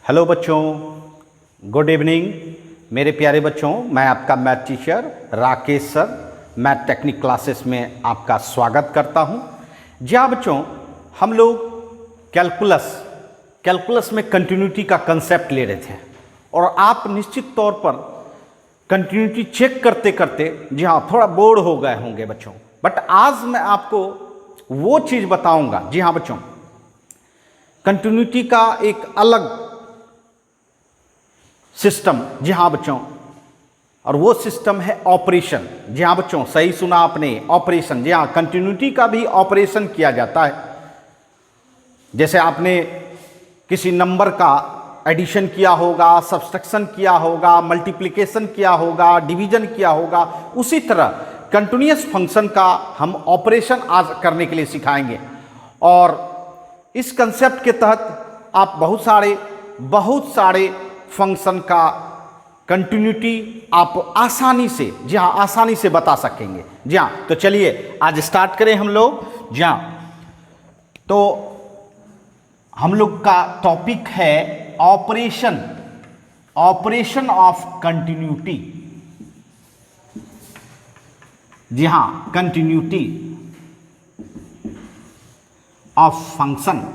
Hello बच्चों, good evening मेरे प्यारे बच्चों। मैं आपका math teacher Rakesh sir math technique classes में आपका स्वागत करता हूं। जहाँ बच्चों हम लोग कैलकुलस में कंटिन्यूटी का कंसेप्ट ले रहे थे और आप निश्चित तौर पर कंटिन्यूटी चेक करते करते जी हाँ थोड़ा बोर हो गए होंगे बच्चों। बट आज मैं आपको वो चीज़ बताऊंगा। जी हाँ बच्चों, कंटिन्यूटी का एक अलग सिस्टम, जी हाँ बच्चों, और वो सिस्टम है ऑपरेशन। जी हाँ बच्चों, सही सुना आपने, ऑपरेशन। जी हाँ, कंटिन्यूटी का भी ऑपरेशन किया जाता है। जैसे आपने किसी नंबर का एडिशन किया होगा, सब्सट्रैक्शन किया होगा, मल्टीप्लिकेशन किया होगा, डिवीजन किया होगा, उसी तरह कंटिन्यूअस फंक्शन का हम ऑपरेशन आज करने के लिए सिखाएंगे। और इस कंसेप्ट के तहत आप बहुत सारे फंक्शन का कंटिन्यूटी आप आसानी से, जी हाँ, आसानी से बता सकेंगे। जी हाँ, तो चलिए आज स्टार्ट करें हम लोग। जी हाँ, तो हम लोग का टॉपिक है ऑपरेशन ऑफ कंटिन्यूटी। जी हाँ, कंटिन्यूटी ऑफ फंक्शन।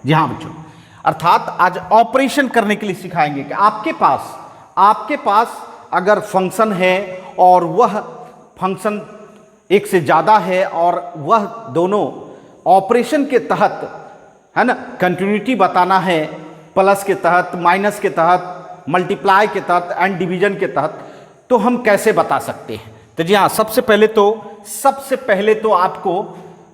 जी हाँ बच्चों, अर्थात आज ऑपरेशन करने के लिए सिखाएंगे कि आपके पास अगर फंक्शन है और वह फंक्शन एक से ज़्यादा है और वह दोनों ऑपरेशन के तहत, है ना, कंटिन्यूटी बताना है, प्लस के तहत, माइनस के तहत, मल्टीप्लाई के तहत एंड डिवीजन के तहत, तो हम कैसे बता सकते हैं। तो जी हाँ, सबसे पहले तो आपको,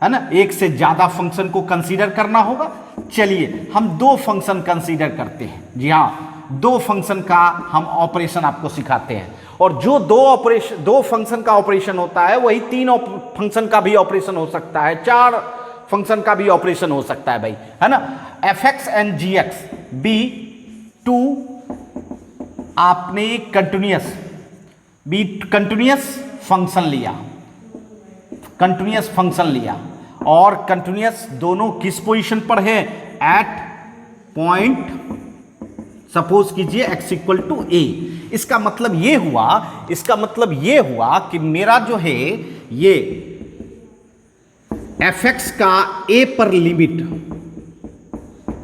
है ना, एक से ज़्यादा फंक्शन को कंसीडर करना होगा। चलिए हम दो फंक्शन कंसीडर करते हैं। जी हाँ, दो फंक्शन का हम ऑपरेशन आपको सिखाते हैं। और जो दो फंक्शन का ऑपरेशन होता है वही तीन फंक्शन का भी ऑपरेशन हो सकता है, चार फंक्शन का भी ऑपरेशन हो सकता है भाई, है ना। F X and G X be two आपने कंटिन्यूअस फंक्शन लिया और कंटिन्यूअस दोनों किस पोजीशन पर है, एट पॉइंट सपोज कीजिए x इक्वल टू ए। इसका मतलब ये हुआ कि मेरा जो है ये एफ एक्स का ए पर लिमिट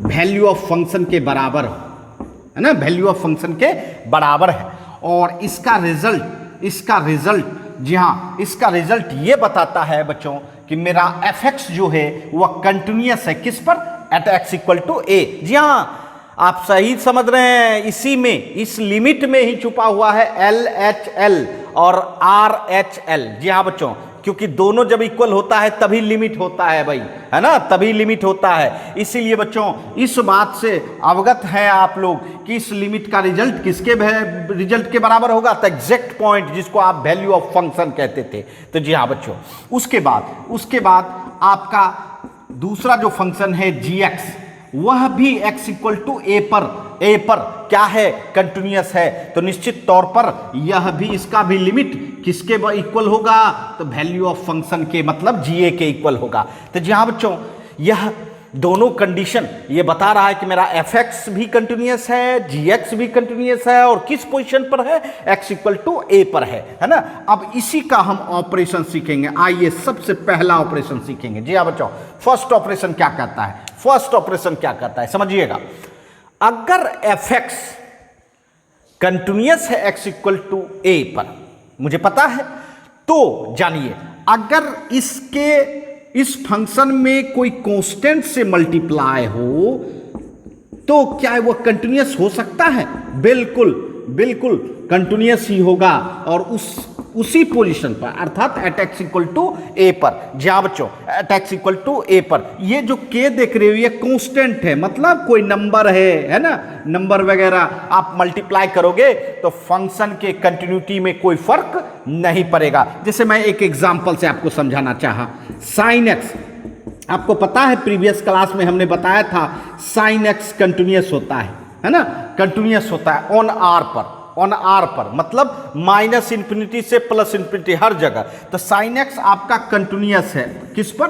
वैल्यू ऑफ फंक्शन के बराबर है ना, वैल्यू ऑफ फंक्शन के बराबर है। और इसका रिजल्ट जी हाँ, इसका रिजल्ट ये बताता है बच्चों कि मेरा एफ एक्स जो है वह कंटिन्यूअस है किस पर, एट एक्स इक्वल टू ए। जी हाँ, आप सही समझ रहे हैं, इस लिमिट में ही छुपा हुआ है एल एच एल और आर एच एल। जी हाँ बच्चों, क्योंकि दोनों जब इक्वल होता है तभी लिमिट होता है भाई, है ना, तभी लिमिट होता है। इसीलिए बच्चों इस बात से अवगत हैं आप लोग कि इस लिमिट का रिजल्ट किसके रिजल्ट के बराबर होगा, तो एग्जैक्ट पॉइंट जिसको आप वैल्यू ऑफ फंक्शन कहते थे। तो जी हाँ बच्चों, उसके बाद आपका दूसरा जो फंक्शन है जी एक्स, वह भी x इक्वल टू ए पर क्या है, कंटिन्यूअस है। तो निश्चित तौर पर यह भी, इसका भी लिमिट किसके इक्वल होगा, तो वैल्यू ऑफ फंक्शन के, मतलब जीए के इक्वल होगा। तो जी हाँ बच्चों, यह दोनों कंडीशन ये बता रहा है कि मेरा एफ एक्स भी कंटिन्यूअस है, जी एक्स भी कंटिन्यूअस है और किस पोजीशन पर है, x इक्वल टू ए पर है ना। अब इसी का हम ऑपरेशन सीखेंगे। आइए सबसे पहला ऑपरेशन सीखेंगे। जी हाँ बच्चों, फर्स्ट ऑपरेशन क्या करता है समझिएगा। अगर एफ एक्स कंटिन्यूअस है x इक्वल टू ए पर, मुझे पता है, तो जानिए अगर इस फंक्शन में कोई कांस्टेंट से मल्टीप्लाई हो तो क्या वह कंटिन्यूअस हो सकता है? बिल्कुल कंटिन्यूअस ही होगा और उसी पोजीशन पर, अर्थात एट एक्स इक्वल टू ए पर। जी हाँ बच्चों, एट एक्स इक्वल टू ए पर ये जो के देख रहे हो ये कांस्टेंट है, मतलब कोई नंबर है ना, नंबर वगैरह आप मल्टीप्लाई करोगे तो फंक्शन के कंटिन्यूटी में कोई फर्क नहीं पड़ेगा। जैसे मैं एक एग्जांपल से आपको समझाना चाहा, साइन एक्स, आपको पता है प्रीवियस क्लास में हमने बताया था साइन एक्स कंटिन्यूअस होता है ना, कंटिन्यूअस होता है ऑन आर पर, मतलब माइनस इंफिनिटी से प्लस इंफिनिटी हर जगह। तो साइन एक्स आपका कंटिन्यूअस है किस पर,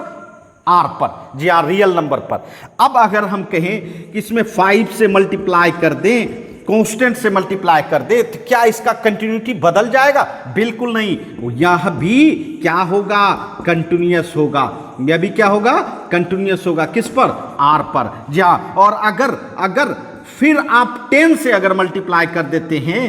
आर पर, जी हाँ, रियल नंबर पर। अब अगर हम कहें कि इसमें 5 से मल्टीप्लाई कर दें, कांस्टेंट से मल्टीप्लाई कर दे, तो क्या इसका कंटिन्यूटी बदल जाएगा? बिल्कुल नहीं, यह भी क्या होगा? कंटिन्यूअस होगा। यह भी क्या होगा? कंटिन्यूअस होगा। किस पर? आर पर, जी हाँ। और अगर फिर आप 10 से अगर मल्टीप्लाई कर देते हैं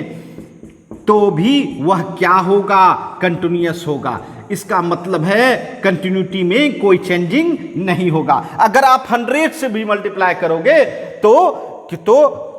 तो भी वह क्या होगा? कंटिन्यूअस होगा। इसका मतलब है कंटिन्यूटी में कोई चेंजिंग नहीं होगा। अगर आप 100 से भी मल्टीप्लाई करोगे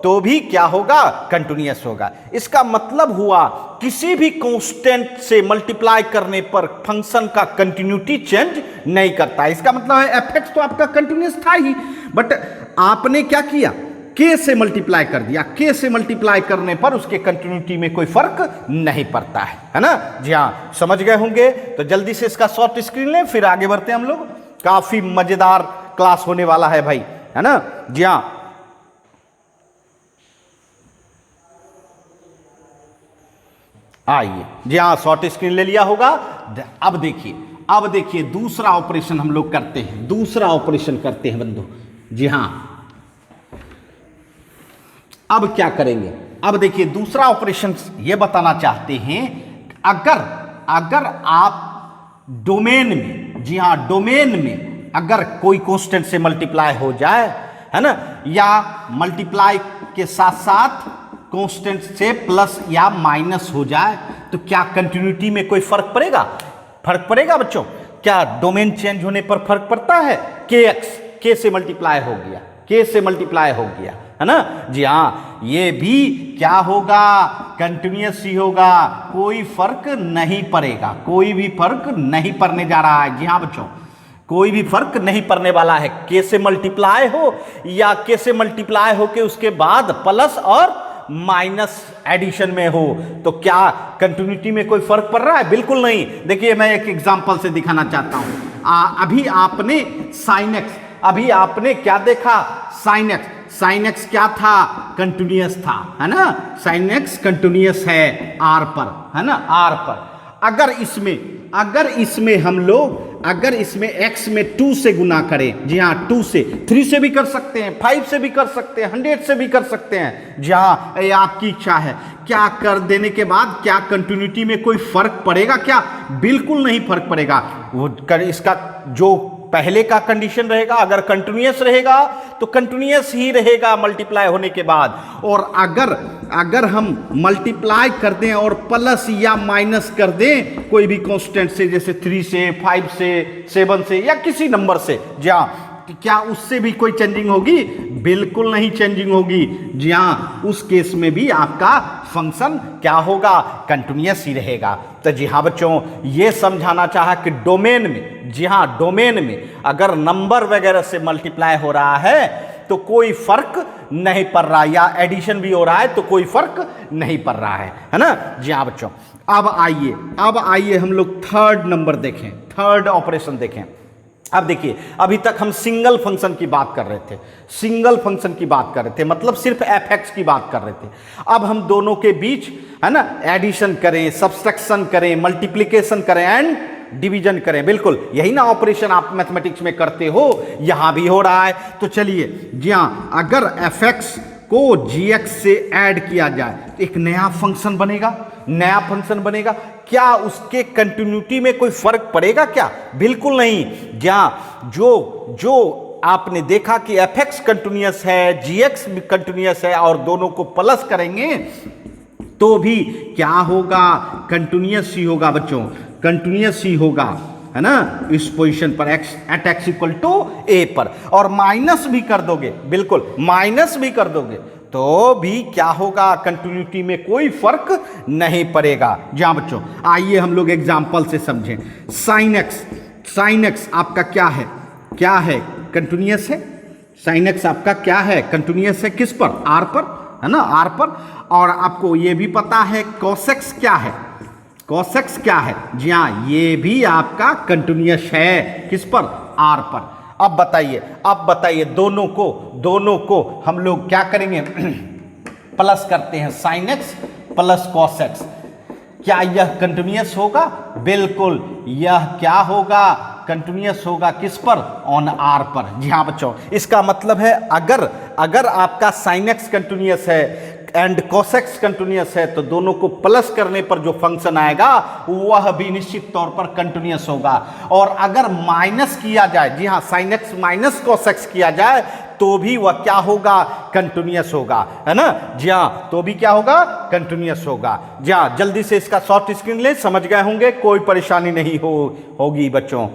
तो भी क्या होगा? कंटिन्यूअस होगा। इसका मतलब हुआ किसी भी कांस्टेंट से मल्टीप्लाई करने पर फंक्शन का कंटिन्यूटी चेंज नहीं करता। इसका मतलब है एफ तो आपका कंटिन्यूअस था ही, बट आपने क्या किया? के से मल्टीप्लाई कर दिया। के से मल्टीप्लाई करने पर उसके कंटिन्यूटी में कोई फर्क नहीं पड़ता है ना? जी हाँ, समझ गए होंगे। तो जल्दी से इसका शॉर्ट स्क्रीन लें, फिर आगे बढ़ते हैं हम लोग। काफी मजेदार क्लास होने वाला है भाई, है ना? जी हाँ, आइए, जी हाँ, शॉर्ट स्क्रीन ले लिया होगा। अब देखिए दूसरा ऑपरेशन हम लोग करते हैं, दूसरा ऑपरेशन करते हैं बंधु। जी हाँ, अब क्या करेंगे? अब देखिए दूसरा ऑपरेशन ये बताना चाहते हैं, अगर आप डोमेन में, जी हाँ, डोमेन में अगर कोई कांस्टेंट से मल्टीप्लाई हो जाए, है ना, या मल्टीप्लाई के साथ साथ कांस्टेंट से प्लस या माइनस हो जाए, तो क्या कंटिन्यूटी में कोई फर्क पड़ेगा? फर्क पड़ेगा बच्चों? क्या डोमेन चेंज होने पर फर्क पड़ता है? के से मल्टीप्लाई हो गया, के से मल्टीप्लाई हो गया, है ना? जी हाँ, ये भी क्या होगा? कंटिन्यूअस ही होगा। कोई फर्क नहीं पड़ेगा, कोई भी फर्क नहीं पड़ने जा रहा है। जी हाँ बच्चों, कोई भी फर्क नहीं पड़ने वाला है। के से मल्टीप्लाई हो या के से मल्टीप्लाई हो के उसके बाद प्लस और माइनस एडिशन में हो, तो क्या कंटिन्यूटी में कोई फर्क पड़ रहा है? बिल्कुल नहीं। देखिए मैं एक एग्जांपल से दिखाना चाहता हूं। अभी आपने साइन एक्स, अभी आपने क्या देखा? Sine x. साइन एक्स क्या था? कंटिन्यूअस था, है ना? साइन एक्स कंटिन्यूअस है आर पर, है ना? आर पर। अगर इसमें हम लोग अगर इसमें x में 2 से गुना करें, जी हाँ, 2 से, 3 से भी कर सकते हैं, 5 से भी कर सकते हैं, 100 से भी कर सकते हैं। जी हाँ, ये आपकी इच्छा है। क्या कर देने के बाद क्या कंटिन्यूटी में कोई फर्क पड़ेगा क्या? बिल्कुल नहीं फर्क पड़ेगा। वो इसका जो पहले का कंडीशन रहेगा, अगर कंटिन्यूअस रहेगा तो कंटिन्यूअस ही रहेगा मल्टीप्लाई होने के बाद। और अगर हम मल्टीप्लाई कर दें और प्लस या माइनस कर दें कोई भी कांस्टेंट से, जैसे 3 से, 5 से, 7 से या किसी नंबर से, जी हाँ, क्या उससे भी कोई चेंजिंग होगी? बिल्कुल नहीं चेंजिंग होगी। जी हाँ, उस केस में भी आपका फंक्शन क्या होगा? कंटिन्यूअस ही रहेगा। तो जी हाँ बच्चों, ये समझाना चाहा कि डोमेन में, जी हाँ, डोमेन में अगर नंबर वगैरह से मल्टीप्लाई हो रहा है तो कोई फर्क नहीं पड़ रहा, या एडिशन भी हो रहा है तो कोई फर्क नहीं पड़ रहा है ना? जी हाँ बच्चों, अब आइए हम लोग थर्ड नंबर देखें, थर्ड ऑपरेशन देखें। अब देखिए, अभी तक हम सिंगल फंक्शन की बात कर रहे थे, सिंगल फंक्शन की बात कर रहे थे, मतलब सिर्फ एफ की बात कर रहे थे। अब हम दोनों के बीच, है ना, एडिशन करें, सब्सट्रैक्शन करें, मल्टीप्लिकेशन करें एंड डिवीजन करें। बिल्कुल यही ना ऑपरेशन आप मैथमेटिक्स में करते हो, यहां भी हो रहा है। तो चलिए, जी हाँ, अगर एफ को gx से ऐड किया जाए तो एक नया फंक्शन बनेगा, नया फंक्शन बनेगा। क्या उसके कंटिन्यूटी में कोई फर्क पड़ेगा क्या? बिल्कुल नहीं। जहां जो आपने देखा कि fx कंटिन्यूअस है, gx भी कंटिन्यूअस है, और दोनों को प्लस करेंगे तो भी क्या होगा? कंटिन्यूअस ही होगा बच्चों, कंटिन्यूअस ही होगा, है ना? इस पोजीशन पर एट एक्स इक्वल टू ए पर, और माइनस भी कर दोगे, बिल्कुल माइनस भी कर दोगे तो भी क्या होगा? कंटिन्यूटी में कोई फर्क नहीं पड़ेगा। जी हाँ बच्चों, आइए हम लोग एग्जांपल से समझें। साइन एक्स आपका क्या है? क्या है? कंटिन्यूअस है। साइन एक्स आपका क्या है? कंटिन्यूअस है। किस पर? आर पर, है ना? आर पर। और आपको ये भी पता है cos x क्या है? cos x क्या है? जी हाँ, ये भी आपका कंटिन्यूअस है। किस पर? आर पर। अब बताइए दोनों को हम लोग क्या करेंगे? प्लस करते हैं, sine x plus cos x। क्या यह कंटिन्यूअस होगा? बिल्कुल, यह क्या होगा? कंटिन्यूअस होगा किस पर, ऑन आर पर। जी हाँ बच्चों, इसका मतलब है अगर आपका साइन एक्स कंटिन्यूअस है एंड cos x कंटिन्यूअस है तो दोनों को प्लस करने पर जो फंक्शन आएगा वह भी निश्चित तौर पर कंटिन्यूअस होगा। और अगर माइनस किया जाए, जी हाँ, sin x minus cos x किया जाए तो भी वह क्या होगा, कंटिन्यूअस होगा, है ना। जी हाँ, तो भी क्या होगा, कंटिन्यूअस होगा। जी हाँ, जल्दी से इसका शॉर्ट स्क्रीन ले, समझ गए होंगे, कोई परेशानी नहीं होगी बच्चों।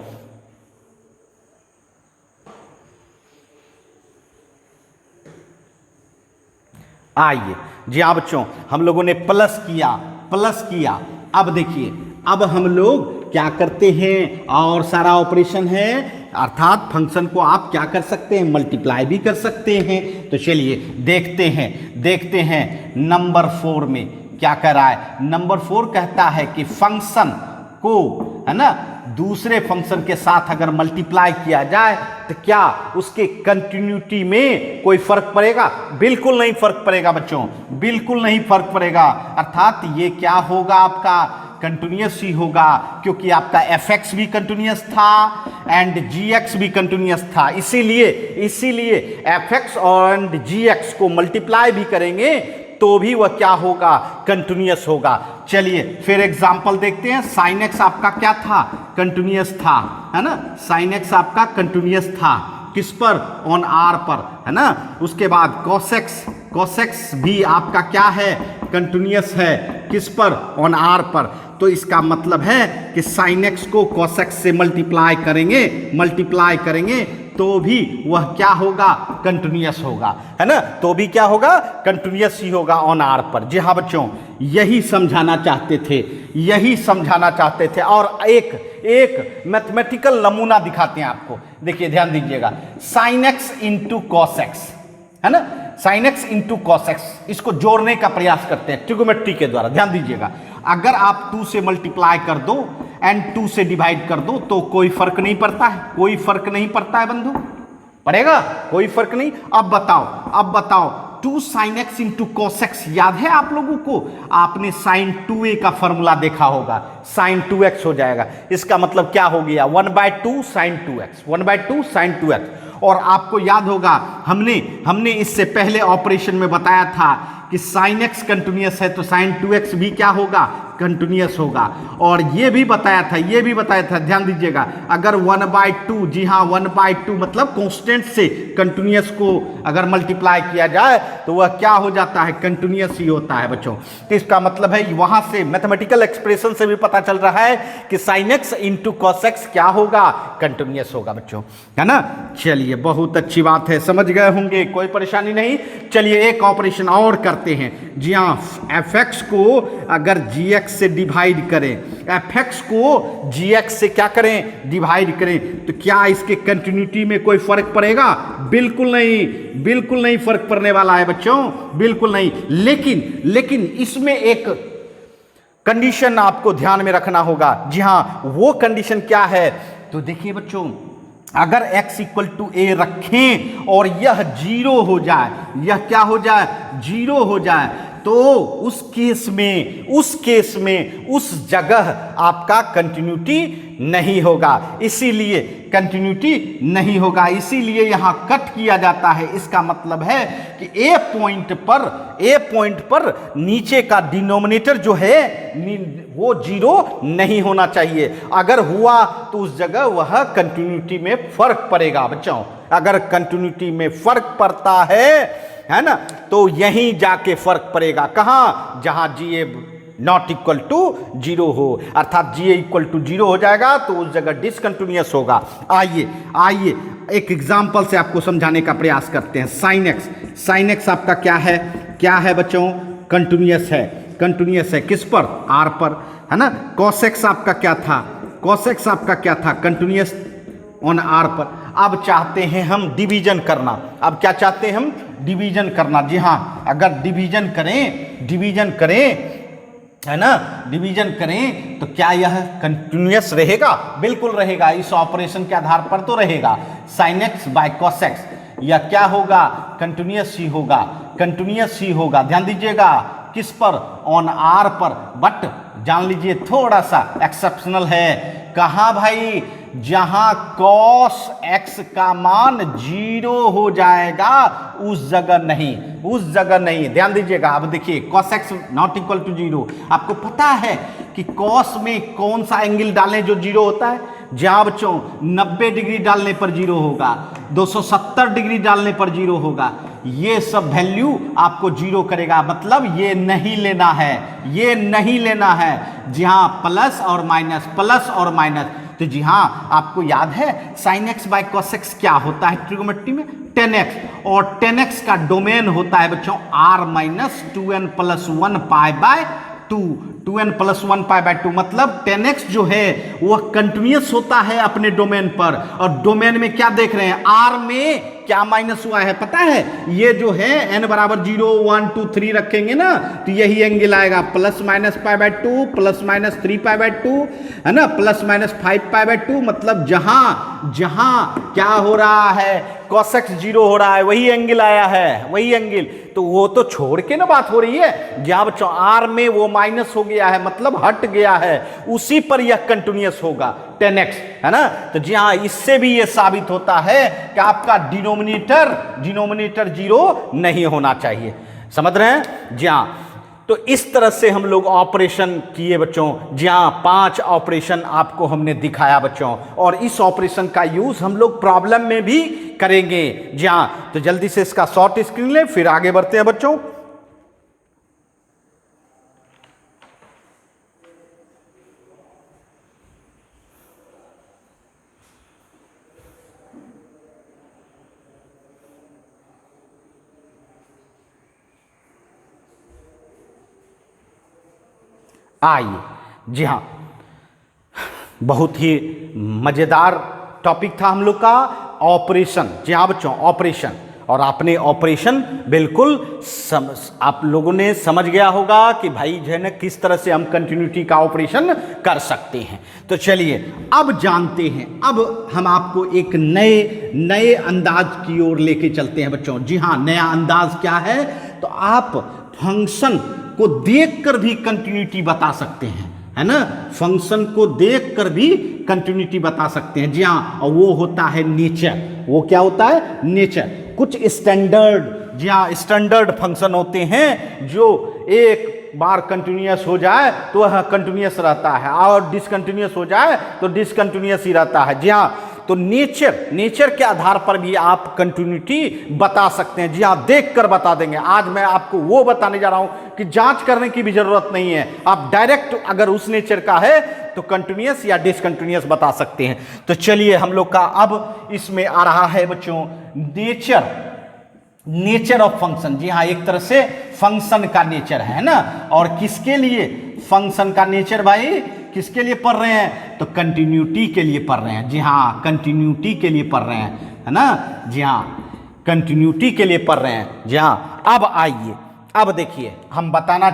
आइए, जी हाँ बच्चों, हम लोगों ने प्लस किया। अब देखिए, अब हम लोग क्या करते हैं, और सारा ऑपरेशन है, अर्थात फंक्शन को आप क्या कर सकते हैं, मल्टीप्लाई भी कर सकते हैं। तो चलिए देखते हैं नंबर 4 में क्या कर रहा है। नंबर 4 कहता है कि फंक्शन को, है ना, दूसरे फंक्शन के साथ अगर मल्टीप्लाई किया जाए तो क्या उसके कंटिन्यूटी में कोई फर्क पड़ेगा? बिल्कुल नहीं फर्क पड़ेगा बच्चों, बिल्कुल नहीं फर्क पड़ेगा। अर्थात ये क्या होगा, आपका कंटिन्यूअस ही होगा, क्योंकि आपका fx भी कंटिन्यूअस था एंड gx भी कंटिन्यूअस था। इसीलिए fx और gx को मल्टीप्लाई भी करेंगे तो भी वह क्या होगा, कंटिन्यूअस होगा। चलिए फिर एग्जांपल देखते हैं। साइन एक्स आपका क्या था, कंटिन्यूअस था, है ना। साइन एक्स आपका कंटिन्यूअस था किस पर, ऑन आर पर, है ना। उसके बाद cos x भी आपका क्या है, कंटिन्यूअस है किस पर, ऑन आर पर। तो इसका मतलब है कि साइन एक्स को cos x से मल्टीप्लाई करेंगे तो भी वह क्या होगा, कंटिन्यूअस होगा, है ना। तो भी क्या होगा, कंटिन्यूअस ही होगा ऑन आर पर। जी हाँ बच्चों, यही समझाना चाहते थे। और एक मैथमेटिकल नमूना दिखाते हैं आपको। देखिए ध्यान दीजिएगा, sine x into cos x, है ना, sine x into cos x, इसको जोड़ने का प्रयास करते हैं ट्रिगोमेट्री के द्वारा। ध्यान दीजिएगा, अगर आप 2 से मल्टीप्लाई कर दो एंड 2 से डिवाइड कर दो तो कोई फर्क नहीं पड़ता है, बंधु, पड़ेगा, कोई फर्क नहीं। अब बताओ 2 sin x into cos x याद है आप लोगों को? आपने sin 2a का फॉर्मूला देखा होगा, sin 2x हो जाएगा। इसका मतलब क्या हो गया, 1/2 sin 2x। और आपको याद होगा, हमने इससे पहले ऑपरेशन में बताया था कि sin x कंटिन्यूअस है तो sin 2x भी क्या होगा, कंटिन्यूअस होगा। और ये भी बताया था, ध्यान दीजिएगा, अगर 1/2, जी हाँ 1/2 मतलब कांस्टेंट से कंटिन्यूअस को अगर मल्टीप्लाई किया जाए तो वह क्या हो जाता है, कंटिन्यूअस ही होता है बच्चों। तो इसका मतलब है वहां से मैथमेटिकल एक्सप्रेशन से भी पता चल रहा है कि sin x into cos x क्या होगा, कंटिन्यूअस होगा बच्चों, है ना। चलिए बहुत अच्छी बात है, समझ गए होंगे, कोई परेशानी नहीं। चलिए एक ऑपरेशन और करते हैं। जी हाँ, fx को अगर gx से डिवाइड करें, fx को gx से क्या करें, डिवाइड करें, तो क्या इसके कंटिन्यूटी में कोई फर्क पड़ेगा? बिल्कुल नहीं फर्क पड़ने वाला है बच्चों, बिल्कुल नहीं। लेकिन इसमें एक कंडीशन आपको ध्यान में रखना होगा। जी हाँ, वो कंडीशन क्या है, तो देखिए बच्चों, अगर x इक्वल टू a रखें और यह 0 हो जाए, यह क्या हो जाए, 0 हो जाए, तो उस केस में उस जगह आपका कंटिन्यूटी नहीं होगा, इसीलिए यहां कट किया जाता है। इसका मतलब है कि ए पॉइंट पर नीचे का डिनोमिनेटर जो है वो 0 नहीं होना चाहिए। अगर हुआ तो उस जगह वह कंटिन्यूटी में फर्क पड़ेगा बच्चों। अगर कंटिन्यूटी में फर्क पड़ता है ना, तो यहीं जाके फर्क पड़ेगा, कहां, जहां GA नॉट इक्वल टू 0 हो, अर्थात GA इक्वल टू 0 हो जाएगा तो उस जगह डिसकंटिन्यूअस होगा। आइए एक एग्जांपल से आपको समझाने का प्रयास करते हैं। साइन एक्स आपका क्या है बच्चों, कंटिन्यूअस है किस पर, आर पर, है ना। कॉस एक्स आपका क्या था, कंटिन्यूअस ऑन आर पर। अब चाहते हैं हम डिवीजन करना। अब क्या चाहते हैं हम, डिवीजन करना। जी हाँ, अगर डिवीजन करें है ना, डिवीजन करें तो क्या यह कंटिन्यूअस रहेगा? बिल्कुल रहेगा, इस ऑपरेशन के आधार पर तो रहेगा। Sine x by cos x यह क्या होगा, कंटिन्यूअस ही होगा। ध्यान दीजिएगा, किस पर, ऑन आर पर। बट जान लीजिए थोड़ा सा एक्सेप्शनल है, कहाँ भाई, जहां cos x का मान 0 हो जाएगा उस जगह नहीं, उस जगह नहीं। ध्यान दीजिएगा, अब देखिए cos x not equal to 0। आपको पता है कि cos में कौन सा एंगल डालें जो 0 होता है? जहां बच्चों 90 डिग्री डालने पर 0 होगा, 270 डिग्री डालने पर 0 होगा, ये सब वैल्यू आपको 0 करेगा। मतलब ये नहीं लेना है, ये नहीं लेना है, जहां प्लस और माइनस, प्लस और माइनस। तो जी हाँ, आपको याद है sin x by cos x क्या होता है ट्रिगोनोमेट्री में? 10x, और 10x का डोमेन होता है बच्चों r minus 2n plus 1 pi by 2, 2n plus 1 pi by 2। मतलब 10x जो है वह कंटिन्यूअस होता है अपने डोमेन पर, और डोमेन में क्या देख रहे हैं, r में क्या माइनस हुआ है पता है? ये जो है n बराबर 0 1 2 3 रखेंगे ना, तो यही एंगल आएगा, plus minus pi by 2, plus minus 3 pi by 2, है ना, प्लस माइनस 5 पाई बाय 2। मतलब जहां जहां क्या हो रहा है, cos x 0 हो रहा है, वही एंगल आया है, वही एंगल। तो वो तो छोड़ के ना बात हो रही है, जहां बच्चों r में वो माइनस हो गया है, मतलब हट गया है, उसी पर यह कंटिन्यूअस होगा 10x, है ना। तो जी हाँ, इससे भी यह साबित होता है कि आपका डिनोमिनेटर 0 नहीं होना चाहिए। समझ रहे हैं? जी हाँ। तो इस तरह से हम लोग ऑपरेशन किए बच्चों। जी हाँ, 5 ऑपरेशन आपको हमने दिखाया बच्चों, और इस ऑपरेशन का यूज हम लोग प्रॉब्लम में भी करेंगे। जी हाँ, तो जल्दी से इसका शॉर्ट स्क्रीन लें, फिर आगे बढ़ते हैं बच्चों। आइए, जी हाँ, बहुत ही मजेदार टॉपिक था हम लोग का ऑपरेशन। जी हाँ बच्चों, ऑपरेशन। और आपने ऑपरेशन बिल्कुल आप लोगों ने समझ गया होगा कि भाई जो है ना किस तरह से हम कंटिन्यूटी का ऑपरेशन कर सकते हैं। तो चलिए अब जानते हैं, अब हम आपको एक नए अंदाज की ओर लेके चलते हैं बच्चों। जी हाँ, नया अंदाज क्या है? तो आप फंक्शन को देखकर भी कंटिन्यूटी बता सकते हैं, है ना। फंक्शन को देखकर भी कंटिन्यूटी बता सकते हैं। जी हाँ, और वो होता है नेचर। वो क्या होता है? नेचर। कुछ स्टैंडर्ड, जी हाँ, स्टैंडर्ड फंक्शन होते हैं जो एक बार कंटिन्यूअस हो जाए तो वह कंटिन्यूअस रहता है, और डिसकंटिन्यूअस हो जाए तो डिसकंटिन्यूअस ही रहता है। जी हाँ, तो नेचर के आधार पर भी आप कंटिन्यूटी बता सकते हैं। जी हाँ, देखकर बता देंगे। आज मैं आपको वो बताने जा रहा हूं कि जांच करने की भी जरूरत नहीं है, आप डायरेक्ट अगर उस नेचर का है तो कंटिन्यूअस या डिसकंटिन्यूअस बता सकते हैं। तो चलिए हम लोग का अब इसमें आ रहा है बच्चों नेचर ऑफ फंक्शन। जी हाँ, एक तरह से फंक्शन का नेचर है ना। और किसके लिए फंक्शन का नेचर भाई? किसके लिए पढ़ रहे हैं? तो कंटिन्यूटी के लिए पढ़ रहे हैं। जी हाँ, कंटिन्यूटी के लिए पढ़ रहे हैं, है ना। जी हाँ, कंटिन्यूटी के लिए पढ़ रहे हैं। जी हाँ, अब आइए, अब देखिए हम बताना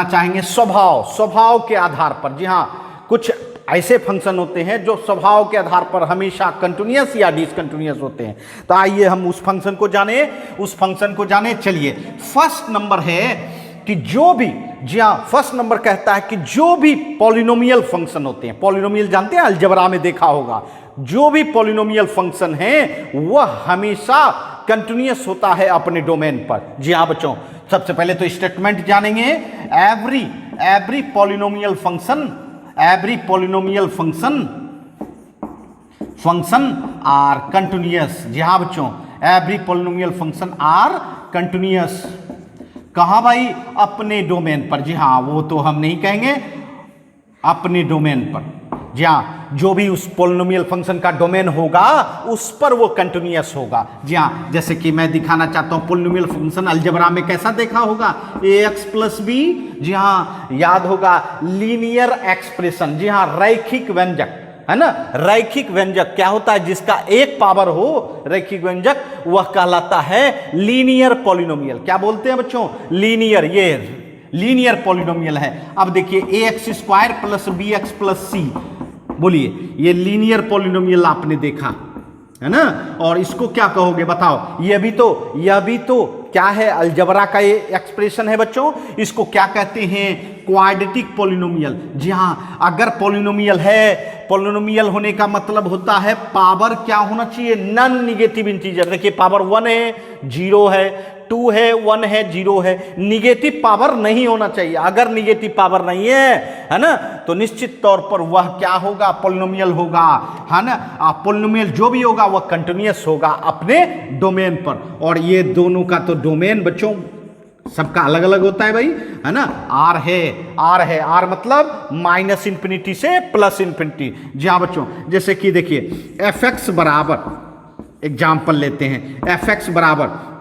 चाहेंगे स्वभाव के आधार पर। जी हाँ, कुछ ऐसे फंक्शन होते हैं जो स्वभाव के आधार पर हमेशा कंटिन्यूअस या डिसकंटिन्यूअस होते हैं। तो आइए हम उस फंक्शन को जाने। चलिए, फर्स्ट नंबर है कि जो भी, जी हाँ, फर्स्ट नंबर कहता है कि जो भी पॉलिनोमियल फंक्शन होते हैं, पॉलिनोमियल जानते हैं, अलजेब्रा में देखा होगा, जो भी पॉलिनोमियल फंक्शन है वह हमेशा कंटिन्यूअस होता है अपने डोमेन पर। जी हाँ बच्चों, सबसे पहले तो स्टेटमेंट जानेंगे। Every polynomial function are continuous. जी हाँ बच्चों, every polynomial function are continuous. कहाँ भाई? अपने डोमेन पर। जी हाँ, वो तो हम नहीं कहेंगे, अपने डोमेन पर। जी हाँ, जो भी उस पॉलिनोमियल फंक्शन का डोमेन होगा उस पर वो कंटिन्यूअस होगा। जी हाँ, जैसे कि मैं दिखाना चाहता हूँ पॉलिनोमियल फंक्शन अलजेब्रा में कैसा देखा होगा, ax प्लस बी। जी हाँ, याद होगा लीनियर एक्सप्रेशन। जी हाँ, रैखिक व्यंजक, है ना। रैखिक व्यंजक क्या होता है? जिसका एक पावर हो रैखिक व्यंजक, वह कहलाता है लीनियर पॉलिनोमियल। क्या बोलते हैं बच्चों? लीनियर। ये लीनियर पॉलिनोमियल है। अब देखिए ax square plus B X plus C, बोलिए, ये लीनियर पॉलिनोमियल आपने देखा, है ना। और इसको क्या कहोगे बताओ? यह भी तो क्या है, अलजबरा का ये एक्सप्रेशन है बच्चों, इसको क्या कहते हैं, क्वाड्रेटिक पॉलिनोमियल। जी हाँ, अगर पॉलिनोमियल है, पॉलिनोमियल होने का मतलब होता है पावर क्या होना चाहिए, नॉन निगेटिव इंटीजर। देखिए पावर 1 है, 0 है, 2 है, 1 है, 0 है, निगेटिव पावर नहीं होना चाहिए। अगर निगेटिव पावर नहीं है ना, तो निश्चित तौर पर वह क्या होगा, पॉलिनोमियल होगा, है ना। पॉलिनोमियल जो भी होगा वह कंटिन्यूअस होगा अपने डोमेन पर। और ये दोनों का तो डोमेन बच्चों सबका अलग अलग होता है भाई, है ना। आर है, आर मतलब माइनस इंफिनिटी से प्लस इंफिनिटी। जी हाँ बच्चों, जैसे कि देखिए एफ एक्स बराबर, एग्जाम्पल लेते हैं, एफ एक्स बराबर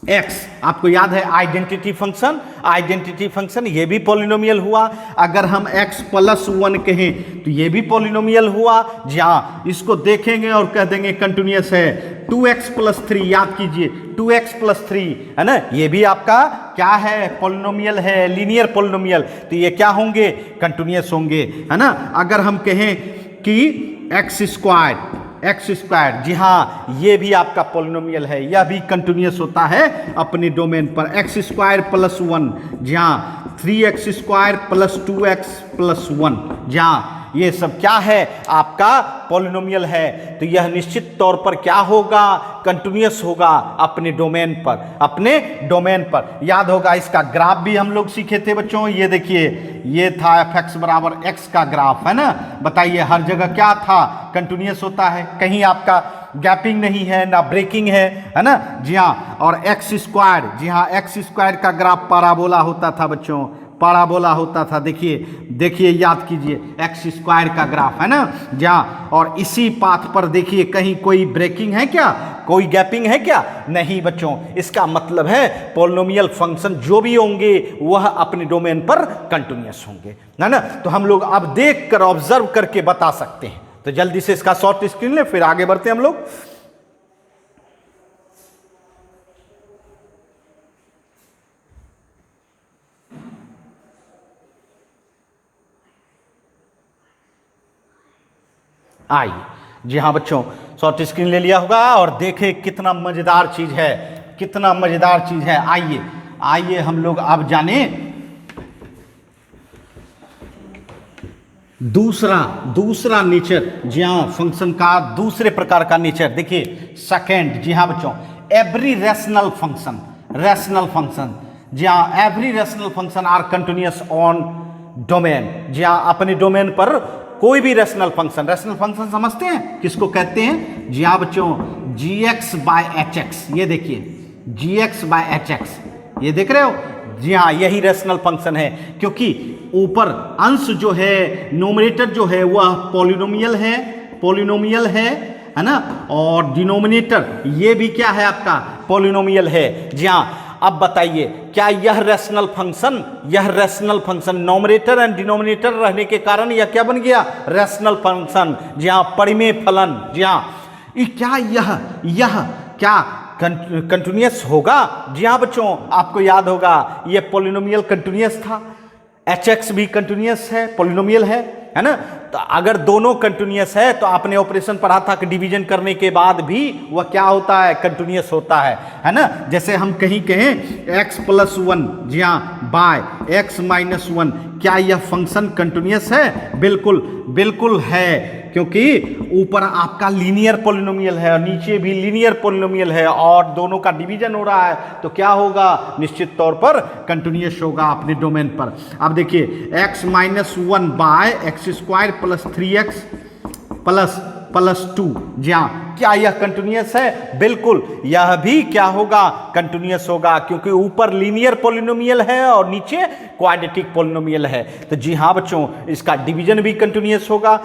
x, आपको याद है आइडेंटिटी फंक्शन, आइडेंटिटी फंक्शन ये भी पॉलिनोमियल हुआ। अगर हम x प्लस 1 कहें तो ये भी पॉलिनोमियल हुआ। जी हाँ, इसको देखेंगे और कह देंगे कंटिन्यूअस है। 2x प्लस 3, याद कीजिए 2x प्लस 3, है ना, ये भी आपका क्या है, पॉलिनोमियल है, लीनियर पॉलिनोमियल। तो ये क्या होंगे, कंटिन्यूअस होंगे, है ना। अगर हम कहें कि एक्स स्क्वायर, जी हाँ, ये भी आपका पॉलिनोमियल है, यह भी कंटिन्यूअस होता है अपने डोमेन पर। एक्स स्क्वायर प्लस 1, जी हाँ, 3x square plus 2x plus 1, जी हाँ, ये सब क्या है, आपका पॉलिनोमियल है। तो यह निश्चित तौर पर क्या होगा, कंटिन्यूअस होगा अपने डोमेन पर, अपने डोमेन पर। याद होगा इसका ग्राफ भी हम लोग सीखे थे बच्चों, ये देखिए, ये था एफ एक्स बराबर एक्स का ग्राफ, है ना। बताइए हर जगह क्या था, कंटिन्यूअस होता है, कहीं आपका गैपिंग नहीं है ना ब्रेकिंग है ना। जी हाँ, और एक्स स्क्वायर, जी हाँ, एक्स स्क्वायर का ग्राफ पैराबोला होता था बच्चों, पैराबोला होता था। देखिए याद कीजिए, एक्स स्क्वायर का ग्राफ, है ना। जहाँ और इसी पाथ पर देखिए कहीं कोई ब्रेकिंग है क्या, कोई गैपिंग है क्या, नहीं बच्चों। इसका मतलब है पॉलिनोमियल फंक्शन जो भी होंगे वह अपने डोमेन पर कंटिन्यूअस होंगे, है ना। तो हम लोग अब देख कर ऑब्जर्व करके बता सकते हैं। तो जल्दी से इसका शॉर्ट स्क्रीन ले, फिर आगे बढ़ते हैं हम लोग। आइए, जी हाँ बच्चों, शॉर्ट स्क्रीन ले लिया होगा और देखें कितना मजेदार चीज है, कितना मजेदार चीज है। आइए हम लोग अब जाने दूसरा नेचर, जी हाँ, फंक्शन का दूसरे प्रकार का नेचर। देखिए सेकेंड, जी हाँ बच्चों, एवरी रैशनल फंक्शन, जी हाँ, every rational function are continuous on domain. जी हाँ, अपने डोमेन पर कोई भी रैशनल फंक्शन समझते हैं किसको कहते हैं, जी हाँ बच्चों, gx बाय एच एक्स। ये देखिए gx बाय एच एक्स, ये देख रहे हो, जी हाँ, यही रैशनल फंक्शन है, क्योंकि ऊपर अंश जो है, नोमिनेटर जो है वह पॉलिनोमियल है ना, और डिनोमिनेटर ये भी क्या है आपका, पॉलिनोमियल है। जी हाँ, अब बताइए क्या यह rational function nominator and denominator रहने के कारण यह क्या बन गया, रैशनल फंक्शन। जी हाँ, परिमेय फलन। जी हाँ, क्या यह क्या कंटिन्यूअस होगा? जी हाँ बच्चों, आपको याद होगा यह पॉलिनोमियल कंटिन्यूअस था, एच एक्स भी कंटिन्यूअस है, पॉलिनोमियल है ना। तो अगर दोनों कंटिन्यूअस है तो आपने ऑपरेशन पढ़ा था कि डिवीजन करने के बाद भी वह क्या होता है, कंटिन्यूअस होता है ना। जैसे हम कहीं कहें x प्लस 1, जी हाँ, बाय x माइनस 1, क्या यह फंक्शन कंटिन्यूअस है? बिल्कुल है, क्योंकि ऊपर आपका लीनियर पॉलिनोमियल है और नीचे भी लीनियर पॉलिनोमियल है और दोनों का डिवीजन हो रहा है, तो क्या होगा, निश्चित तौर पर कंटिन्यूअस होगा अपने डोमेन पर। अब देखिए x minus 1 by X square plus 3x plus 2, जी हाँ, क्या यह कंटिन्यूअस है? बिल्कुल, यह भी क्या होगा, कंटिन्यूअस होगा, क्योंकि ऊपर लीनियर पॉलिनोमियल है और नीचे क्वाड्रेटिक पॉलिनोमियल है। तो जी हाँ बच्चों, इसका डिवीजन भी कंटिन्यूअस होगा।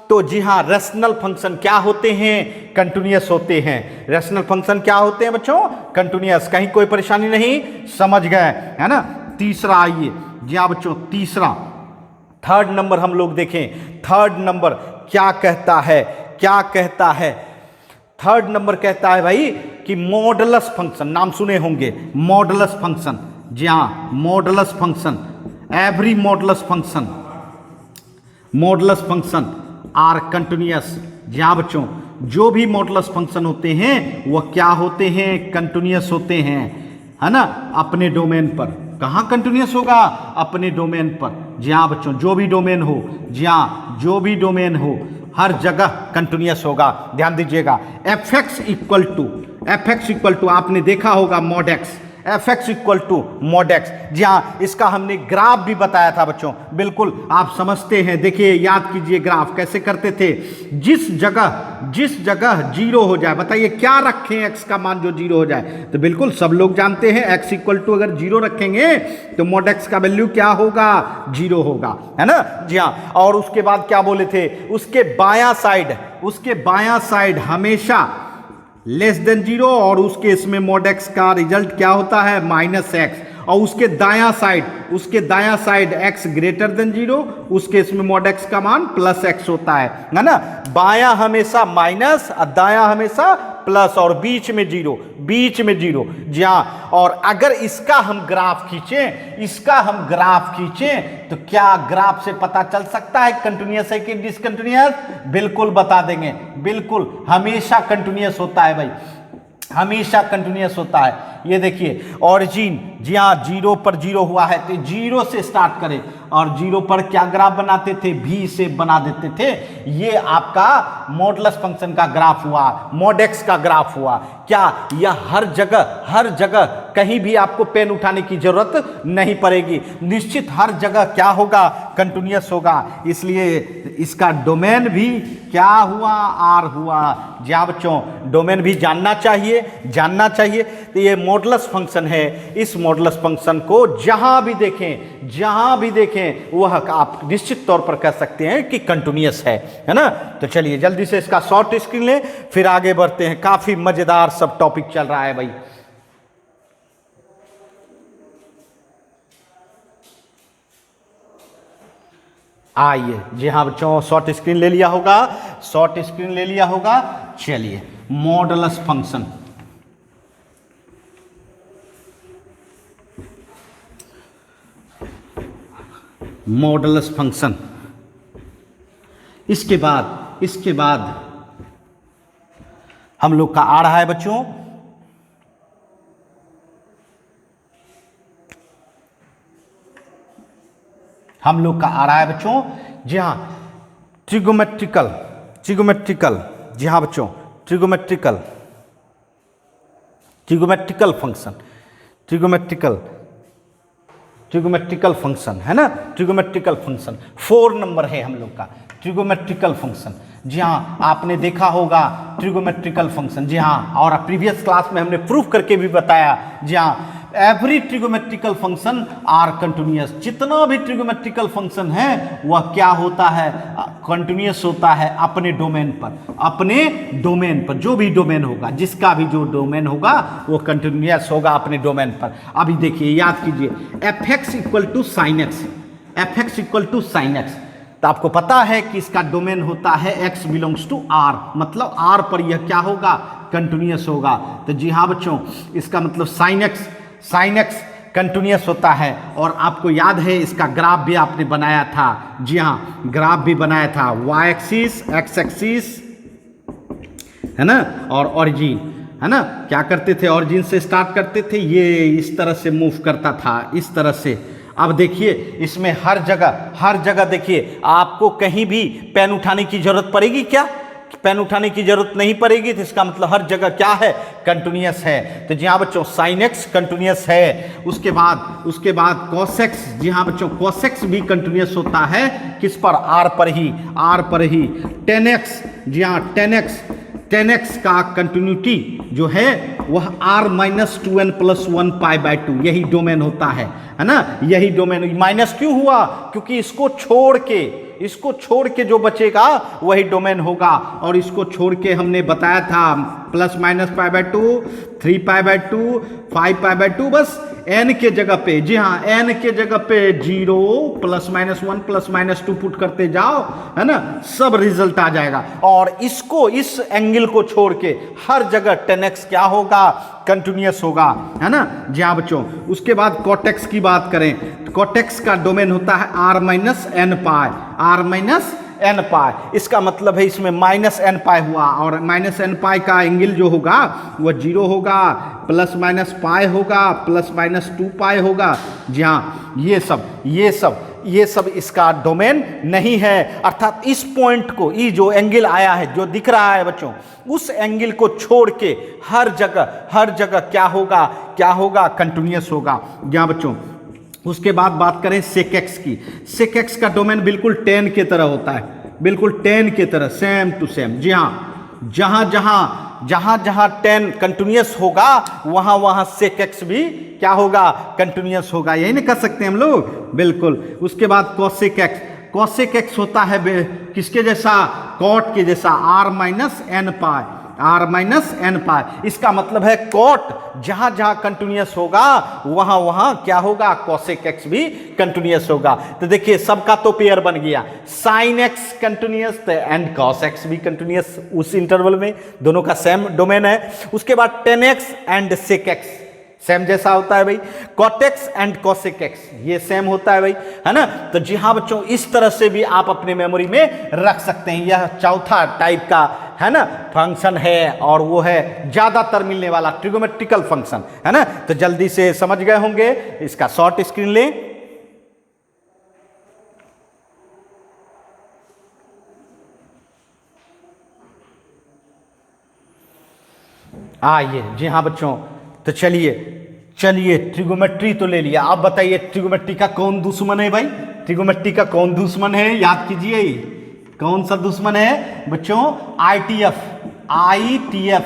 तो जी हाँ, रैशनल फंक्शन क्या होते हैं, कंटिन्यूअस होते हैं। रैशनल फंक्शन क्या होते हैं बच्चों, कंटिन्यूअस। कहीं कोई परेशानी नहीं, समझ गए, है ना। तीसरा, आइए, जी हाँ बच्चों, तीसरा, थर्ड नंबर हम लोग देखें। थर्ड नंबर क्या कहता है, थर्ड नंबर कहता है भाई कि मॉडुलस फंक्शन, नाम सुने होंगे, मॉडुलस फंक्शन। जी हाँ, modulus function, every modulus function are continuous. जी हाँ बच्चों, जो भी मॉडुलस फंक्शन होते हैं वह क्या होते हैं, कंटिन्यूअस होते हैं, है ना, अपने डोमेन पर। कहाँ कंटिन्यूस होगा? अपने डोमेन पर। जी हाँ बच्चों, जो भी डोमेन हो, जी हाँ जो भी डोमेन हो, हर जगह कंटिन्यूस होगा। ध्यान दीजिएगा, एफ एक्स इक्वल टू आपने देखा होगा mod X, F X equal to mod X. जी हाँ, इसका हमने ग्राफ भी बताया था बच्चों, बिल्कुल आप समझते हैं। देखिए याद कीजिए ग्राफ कैसे करते थे। जिस जगह जीरो हो जाए, बताइए क्या रखें एक्स का मान जो जीरो हो जाए? तो बिल्कुल सब लोग जानते हैं एक्स इक्वल टू अगर जीरो रखेंगे तो मॉड एक्स का वैल्यू क्या होगा? जीरो होगा, है ना। जी हाँ, और उसके बाद क्या बोले थे? उसके बायां साइड हमेशा लेस देन जीरो, और उस केस में मॉड एक्स का रिजल्ट क्या होता है? Minus x. और उसके दायां side x greater than zero, उस केस में मॉड एक्स का मान प्लस एक्स होता है ना। बायां हमेशा माइनस और दायां हमेशा प्लस, और बीच में जीरो। जी हाँ, और अगर इसका हम ग्राफ खींचें तो क्या ग्राफ से पता चल सकता है कंटिन्यूअस है कि डिसकंटिन्यूअस? बिल्कुल बता देंगे, बिल्कुल हमेशा कंटिन्यूअस होता है भाई, हमेशा कंटिन्यूअस होता है। ये देखिए ऑरिजिन, जी हाँ जीरो पर जीरो हुआ है तो जीरो से स्टार्ट करें, और जीरो पर क्या ग्राफ बनाते थे? भी से बना देते थे। ये आपका मॉडुलस फंक्शन का ग्राफ हुआ, मॉड एक्स का ग्राफ हुआ। क्या यह हर जगह कहीं भी आपको पेन उठाने की जरूरत नहीं पड़ेगी, निश्चित हर जगह क्या होगा? कंटिन्यूअस होगा। इसलिए इसका डोमेन भी क्या हुआ? आर हुआ। जी हाँ बच्चों, डोमेन भी जानना चाहिए। तो ये मॉडुलस फंक्शन है। इस मॉडुलस फंक्शन को जहां भी देखें वह आप निश्चित तौर पर कह सकते हैं कि कंटिन्यूअस है ना। तो चलिए जल्दी से इसका शॉर्ट स्क्रीन लें, फिर आगे बढ़ते हैं। काफी मजेदार सब टॉपिक चल रहा है भाई। आइए, जी हाँ बच्चों, शॉर्ट स्क्रीन ले लिया होगा। चलिए, मॉडुलस फंक्शन, इसके बाद हम लोग का आ रहा है बच्चों जी हाँ ट्रिगोमेट्रिकल। जी हाँ बच्चों, ट्रिगोमेट्रिकल फंक्शन, ट्रिगोमेट्रिकल फंक्शन है ना। ट्रिगोमेट्रिकल फंक्शन 4 नंबर है हम लोग का ट्रिगोमेट्रिकल फंक्शन। जी हाँ, आपने देखा होगा ट्रिगोमेट्रिकल फंक्शन। जी हाँ, और प्रीवियस क्लास में हमने प्रूफ करके भी बताया। जी हाँ, एवरी ट्रिगोमेट्रिकल फंक्शन आर कंटिन्यूअस। जितना भी ट्रिगोमेट्रिकल फंक्शन है वह क्या होता है? कंटिन्यूअस होता है अपने डोमेन पर। जो भी डोमेन होगा, जिसका भी जो डोमेन होगा वो कंटिन्यूअस होगा अपने डोमेन पर। अभी देखिए, याद कीजिए, F X equal to sine X. तो आपको पता है कि इसका डोमेन होता है x बिलोंग्स टू r, मतलब r पर यह क्या होगा? कंटिन्यूअस होगा। तो जी हाँ बच्चों, इसका मतलब साइन एक्स कंटिन्यूअस होता है। और आपको याद है इसका ग्राफ भी आपने बनाया था। जी हाँ, ग्राफ भी बनाया था, y एक्सिस, x एक्सिस, है ना, और ऑरिजिन, है ना। क्या करते थे? ऑरिजिन से स्टार्ट करते थे, ये इस तरह से मूव करता था, इस तरह से। अब देखिए इसमें हर जगह देखिए, आपको कहीं भी पेन उठाने की जरूरत पड़ेगी क्या? पेन उठाने की जरूरत नहीं पड़ेगी। तो इसका मतलब हर जगह क्या है? कंटिन्यूअस है। तो जी हाँ बच्चों, साइन एक्स कंटिन्यूअस है। उसके बाद कॉस एक्स, जी हाँ बच्चों, कॉस एक्स भी कंटिन्यूअस होता है। किस पर? आर पर ही। टेन एक्स, जी हाँ, टेन एक्स का कंटिन्यूटी जो है वह r-2n+1 π/2, यही डोमेन होता है ना। यही डोमेन माइनस क्यों हुआ? क्योंक/, इसको छोड़ के जो बचेगा वही डोमेन होगा। और इसको छोड़ के हमने बताया था ±π/2, 3π/2, 5π/2, बस n के जगह पे, जी हाँ n के जगह पे 0, ±1, ±2 पुट करते जाओ, है ना, सब रिजल्ट आ जाएगा। और इस एंगल को छोड़ के हर जगह 10x क्या होगा? कंटिन्यूअस होगा, है ना। जी हाँ बच्चों, उसके बाद कॉटेक्स की बात करें तो कॉटेक्स का डोमेन होता है r-n π, एन पाई, इसका मतलब है इसमें माइनस एन पाई हुआ, और माइनस एन पाई का एंगल जो होगा वह 0 होगा, प्लस माइनस पाई होगा, प्लस माइनस 2 पाई होगा। जी हाँ, ये सब इसका डोमेन नहीं है। अर्थात इस पॉइंट को, ये जो एंगल आया है जो दिख रहा है बच्चों, उस एंगल को छोड़ के हर जगह क्या होगा कंटिन्यूअस होगा। यहाँ बच्चों उसके बाद बात करें सेक एक्स की। सेक एक्स का डोमेन बिल्कुल टेन की तरह होता है, बिल्कुल टेन की तरह, सेम टू सेम। जी हाँ, जहां टेन कंटिन्यूअस होगा वहां सेक एक्स भी क्या होगा, कंटिन्यूअस होगा। यही नहीं कर सकते हम लोग, बिल्कुल। उसके बाद कॉसेक एक्स, कॉसेक एक्स होता है किसके जैसा, कॉट के जैसा, R minus N pi, R minus N pi. इसका मतलब है कॉट जहां कंटिन्यूअस होगा वहां क्या होगा, कॉसेक एक्स भी कंटिन्यूअस होगा। तो देखिए सबका तो पेयर बन गया, sine X continuous and cos X भी कंटिन्यूअस उस इंटरवल में, दोनों का सेम डोमेन है। उसके बाद tan X and sec X same जैसा होता है भाई, cot X and cosec X ये सेम होता है भाई, है ना। तो जी हाँ बच्चों, इस तरह से भी आप अपने मेमोरी में रख सकते हैं। यह चौथा टाइप का है ना फंक्शन है, और वो है ज्यादातर मिलने वाला ट्रिगोमेट्रिकल फंक्शन, है ना। तो जल्दी से समझ गए होंगे, इसका शॉर्ट स्क्रीन लें। आइए, जी हाँ बच्चों, तो चलिए ट्रिगोमेट्री तो ले लिया। आप बताइए ट्रिगोमेट्री का कौन दुश्मन है भाई, ट्रिगोमेट्री का कौन दुश्मन है, याद कीजिए कौन सा दुश्मन है बच्चों, ITF।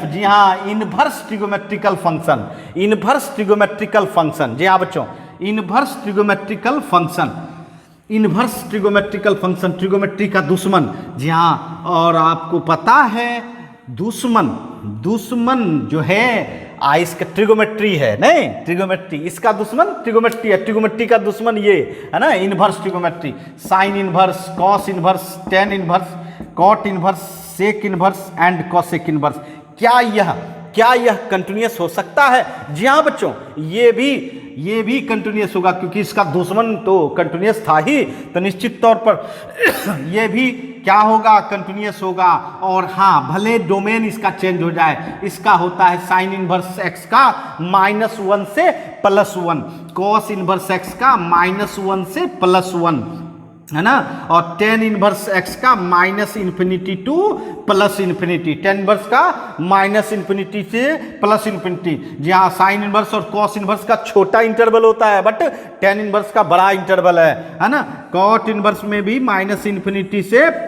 जी हाँ, inverse trigonometrical function, inverse trigonometrical function. जी हाँ बच्चों, inverse trigonometrical function, inverse trigonometrical function trigonometry का दुश्मन। जी हाँ, और आपको पता है दुश्मन जो है इसका ट्रिगोमेट्री है, नहीं ट्रिगोमेट्री, इसका दुश्मन ट्रिगोमेट्री है, ट्रिगोमेट्री का दुश्मन ये है ना, inverse trigonometry. Sine inverse, cos inverse, tan inverse, cot inverse, sec inverse and cosec inverse. क्या यह कंटिन्यूअस हो सकता है? जी हाँ बच्चों, ये भी कंटिन्यूअस होगा, क्योंकि इसका दुश्मन तो कंटिन्यूअस था ही, तो निश्चित तौर पर ये भी क्या होगा, कंटिन्यूअस होगा। और हाँ, भले डोमेन इसका चेंज हो जाए, इसका होता है साइन इनवर्स एक्स का -1 से +1, कॉस इनवर्स एक्स का -1 से +1, है ना, और टेन इनवर्स एक्स का -∞ टू +∞, टेन इनवर्स का -∞ से +∞। जी हाँ, साइन इनवर्स और कॉस इनवर्स का छोटा इंटरवल होता है, बट टेन इनवर्स का बड़ा इंटरवल है ना। कॉट इनवर्स में भी -∞ से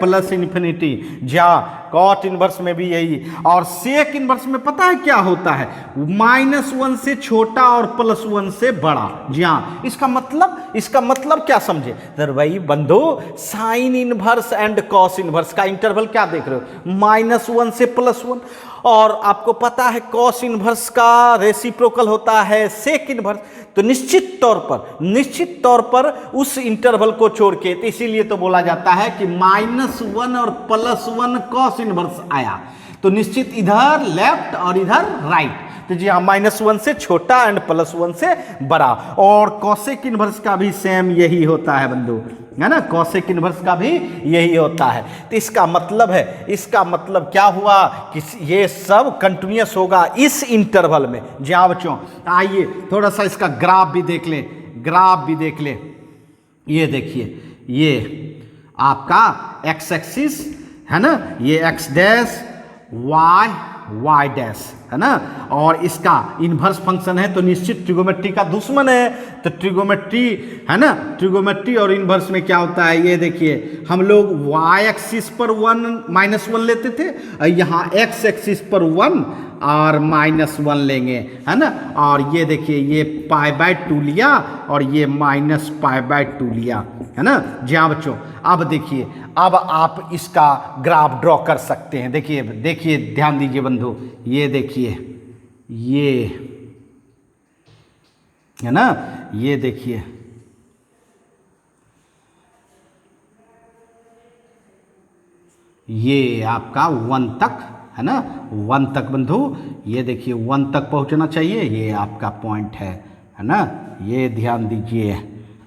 +∞। जी हाँ, कॉट इनवर्स में भी यही। और सेक इनवर्स में पता है क्या होता है, -1 से छोटा और +1 से बड़ा। जी हाँ, इसका मतलब क्या समझे सर भाई बंधु, sine inverse and cos inverse का इंटरवल क्या देख रहे हो, -1 से +1, और आपको पता है कॉस इनवर्स का रेसिप्रोकल होता है सेक इनवर्स। तो निश्चित तौर पर उस इंटरवल को छोड़ के, तो इसीलिए तो बोला जाता है कि -1 और +1 कॉस इनवर्स आया, तो निश्चित इधर लेफ्ट और इधर राइट। तो जी हाँ, -1 से छोटा एंड +1 से बड़ा। और कॉसेक इनवर्स का भी सेम यही होता है बंधु, है ना, कॉसेक इनवर्स का भी यही होता है। तो इसका मतलब क्या हुआ कि ये सब कंटिन्यूअस होगा इस इंटरवल में। जी हाँ बच्चों, आइए थोड़ा सा इसका ग्राफ भी देख ले। ये देखिए, ये आपका एक्स एक्सिस है ना, ये एक्स डैश, वाई डैश है ना, और इसका इनवर्स फंक्शन है, तो निश्चित ट्रिगोमेट्री का दुश्मन है। तो ट्रिगोमेट्री है ना, ट्रिगोमेट्री और इनवर्स में क्या होता है, ये देखिए, हम लोग वाई एक्सिस पर -1 लेते थे, और यहाँ एक्स एक्सिस पर 1 और -1 लेंगे, है ना। और ये देखिए, ये π/2 लिया और ये -π/2 लिया, है ना। जी हाँ बच्चों, अब देखिए, अब आप इसका ग्राफ ड्रॉ कर सकते हैं। देखिए ध्यान दीजिए बंधु, ये देखिए, ये है ना, ये देखिए, ये आपका 1 तक है ना, 1 तक बंधु, ये देखिए 1 तक पहुंचना चाहिए, ये आपका पॉइंट है ना, ये ध्यान दीजिए।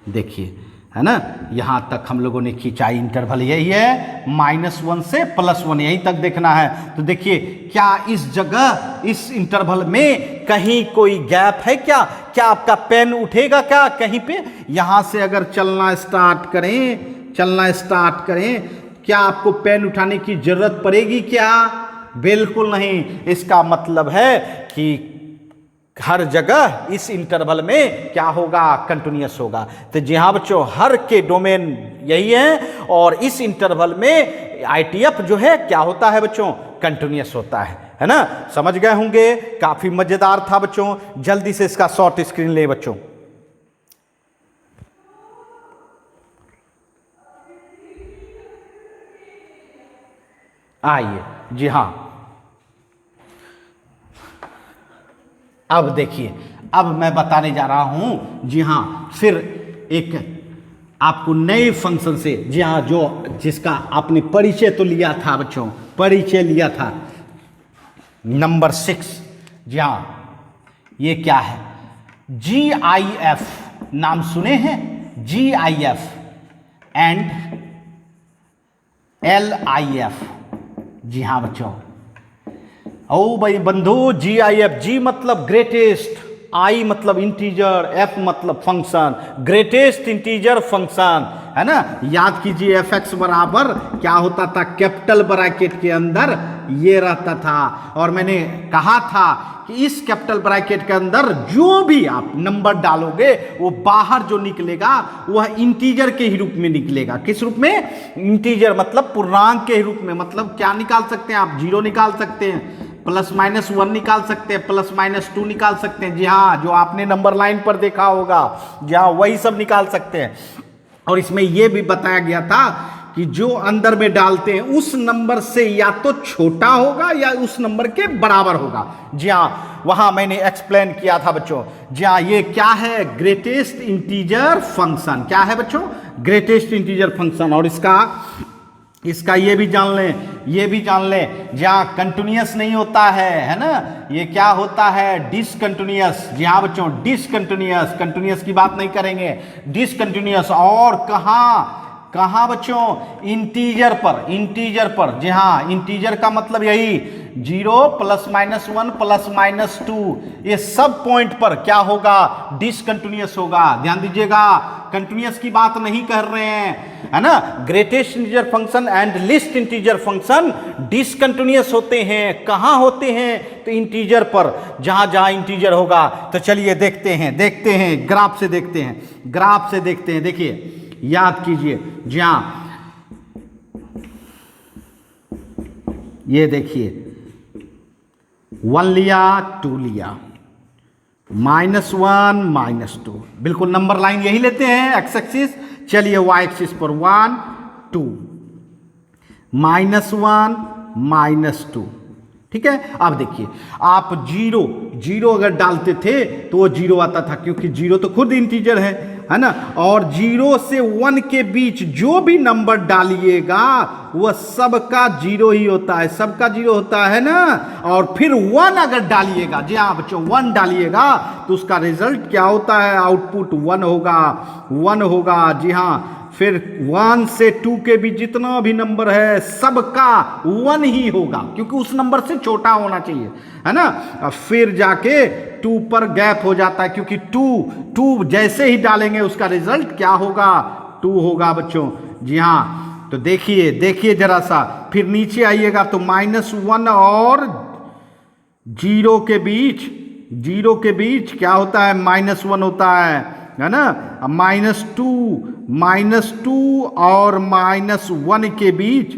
देखिए है ना। यहाँ तक हम लोगों ने खींचा, इंटरवल यही है -1 से +1, यहीं तक देखना है। तो देखिए क्या इस जगह इस इंटरवल में कहीं कोई गैप है क्या? क्या आपका पेन उठेगा क्या कहीं पे? यहाँ से अगर चलना स्टार्ट करें, क्या आपको पेन उठाने की जरूरत पड़ेगी क्या? बिल्कुल नहीं। इसका मतलब है कि हर जगह इस इंटरवल में क्या होगा? कंटिन्यूअस होगा। तो जी हाँ बच्चों, हर के डोमेन यही है और इस इंटरवल में आईटीएफ जो है क्या होता है बच्चों? कंटिन्यूअस होता है ना। समझ गए होंगे, काफी मजेदार था बच्चों। जल्दी से इसका शॉर्ट स्क्रीन ले बच्चों। आइए जी हाँ, अब देखिए, अब मैं बताने जा रहा हूं जी हाँ, फिर एक आपको नए फंक्शन से, जी हाँ, जो जिसका आपने परिचय तो लिया था बच्चों, परिचय लिया था नंबर 6। जी हाँ, ये क्या है? GIF नाम सुने हैं? GIF and LIF। जी हाँ बच्चों, ओ भाई बंधु, GIF, G मतलब ग्रेटेस्ट, I मतलब इंटीजर, F मतलब फंक्शन, ग्रेटेस्ट इंटीजर फंक्शन, है ना। याद कीजिए fx बराबर क्या होता था? कैपिटल ब्रैकेट के अंदर ये रहता था। और मैंने कहा था कि इस कैपिटल ब्रैकेट के अंदर जो भी आप नंबर डालोगे वो बाहर जो निकलेगा वह इंटीजर के ही रूप में निकलेगा। किस रूप में? इंटीजर मतलब पूर्णांक के रूप में। मतलब क्या निकाल सकते हैं आप? 0 निकाल सकते हैं, +-1 निकाल सकते हैं, +-2 निकाल सकते हैं। जी हाँ, जो आपने नंबर लाइन पर देखा होगा, जी हाँ, वही सब निकाल सकते हैं। और इसमें यह भी बताया गया था कि जो अंदर में डालते हैं उस नंबर से या तो छोटा होगा या उस नंबर के बराबर होगा। जी हाँ, वहां मैंने एक्सप्लेन किया था बच्चों। जी हाँ, ये क्या है? Greatest integer function. क्या है बच्चों? Greatest integer function. और इसका ये भी जान लें, जहाँ कंटिन्यूअस नहीं होता है ना, ये क्या होता है? डिसकंटिन्यूअस। जी हाँ बच्चों, डिसकंटिन्यूअस, कंटिन्यूअस की बात नहीं करेंगे, डिसकंटिन्यूअस। और कहाँ बच्चों? इंटीजर पर। जी हाँ, इंटीजर का मतलब यही 0, +-1, +-2, ये सब पॉइंट पर क्या होगा? डिसकंटिन्यूअस होगा। ध्यान दीजिएगा, कंटिन्यूअस की बात नहीं कर रहे हैं, है ना। Greatest integer function and least integer function discontinuous होते हैं। कहाँ होते हैं? तो इंटीजर पर, जहां इंटीजर होगा। तो चलिए देखते हैं, ग्राफ से देखते हैं। देखिए, याद कीजिए, जी हाँ, ये देखिए, 1 लिया, 2 लिया, -1, -2, बिल्कुल नंबर लाइन यही लेते हैं, एक्स एक्सिस। चलिए y एक्सिस पर 1, 2, -1, -2, ठीक है। अब देखिए, आप 0 अगर डालते थे तो वो 0 आता था, क्योंकि 0 तो खुद इंटीजर है ना। और 0 से 1 के बीच जो भी नंबर डालिएगा वह सबका 0 ही होता है, सबका 0 होता है ना। और फिर 1 अगर डालिएगा, जी हाँ बच्चों, 1 डालिएगा तो उसका रिजल्ट क्या होता है? आउटपुट 1 होगा। जी हाँ, फिर 1 से 2 के बीच जितना भी नंबर है सबका 1 ही होगा, क्योंकि उस नंबर से छोटा होना चाहिए, है ना। फिर जाके 2 पर गैप हो जाता है, क्योंकि 2 जैसे ही डालेंगे उसका रिजल्ट क्या होगा? 2 होगा बच्चों। जी हाँ, तो देखिए जरा सा, फिर नीचे आइएगा तो -1 और 0 के बीच क्या होता है? -1 होता है ना। -2 और -1 के बीच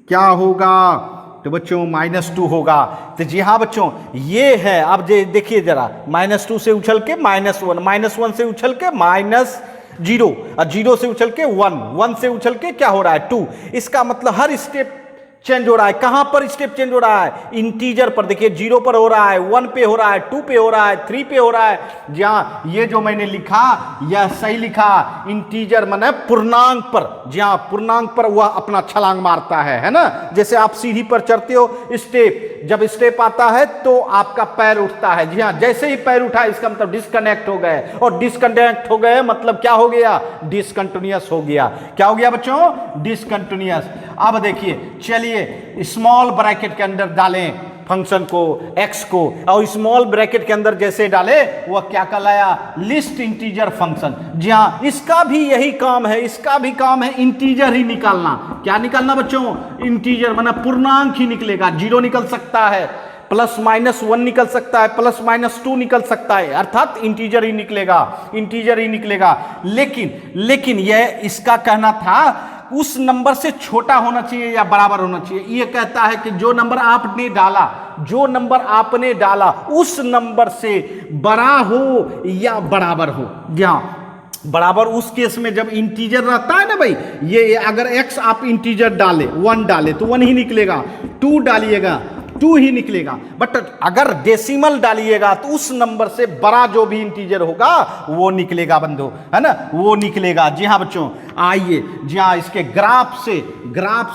क्या होगा? तो बच्चों -2 होगा। तो जी हाँ बच्चों, ये है। अब देखिए जरा, -2 से उछल के -1 से उछल के -0 और 0 से उछल के 1 से उछल के क्या हो रहा है? 2। इसका मतलब हर स्टेप चेंज हो रहा है। कहां पर स्टेप चेंज हो रहा है? इंटीजर पर। देखिए 0 पर हो रहा है, 1 पे हो रहा है, 2 पे हो रहा है, 3 पे हो रहा है। जहां ये जो मैंने लिखा यह सही लिखा, इंटीजर माने पूर्णांक पर। जहां पूर्णांक पर वह अपना छलांग मारता है ना। जैसे आप सीढ़ी पर चढ़ते हो, स्टेप, जब स्टेप आता है तो आपका पैर उठता है। जी हाँ, जैसे ही पैर उठा इसका मतलब डिस्कनेक्ट हो गए, और डिस्कनेक्ट हो गए मतलब क्या हो गया? डिसकंटिन्यूअस हो गया। क्या हो गया बच्चों? डिसकंटिन्यूअस। अब देखिए, चलिए स्मॉल ब्रैकेट के अंदर डालें फंक्शन को, x को, और स्मॉल ब्रैकेट के अंदर जैसे डाले वह क्या कहलाया? List integer function. जी हाँ, इसका भी यही काम है, इसका भी काम है इंटीजर ही निकालना। क्या निकालना बच्चों? इंटीजर, माना पूर्णांक ही निकलेगा। 0 निकल सकता है, +-1 निकल सकता है, +-2 निकल सकता है, अर्थात इंटीजर ही निकलेगा, इंटीजर ही निकलेगा। लेकिन यह इसका कहना था उस नंबर से छोटा होना चाहिए या बराबर होना चाहिए। यह कहता है कि जो नंबर आपने डाला, जो नंबर आपने डाला उस नंबर से बड़ा हो या बराबर हो। हाँ, बराबर उस केस में जब इंटीजर रहता है ना भाई, ये अगर x आप इंटीजर डाले, 1 डाले तो 1 ही निकलेगा, 2 डालिएगा 2 ही निकलेगा। बट अगर डेसिमल डालिएगा तो उस नंबर से बड़ा जो भी इंटीजर होगा वो निकलेगा बंधु, है ना, वो निकलेगा। जी हाँ बच्चों, आइए जी हाँ, इसके ग्राफ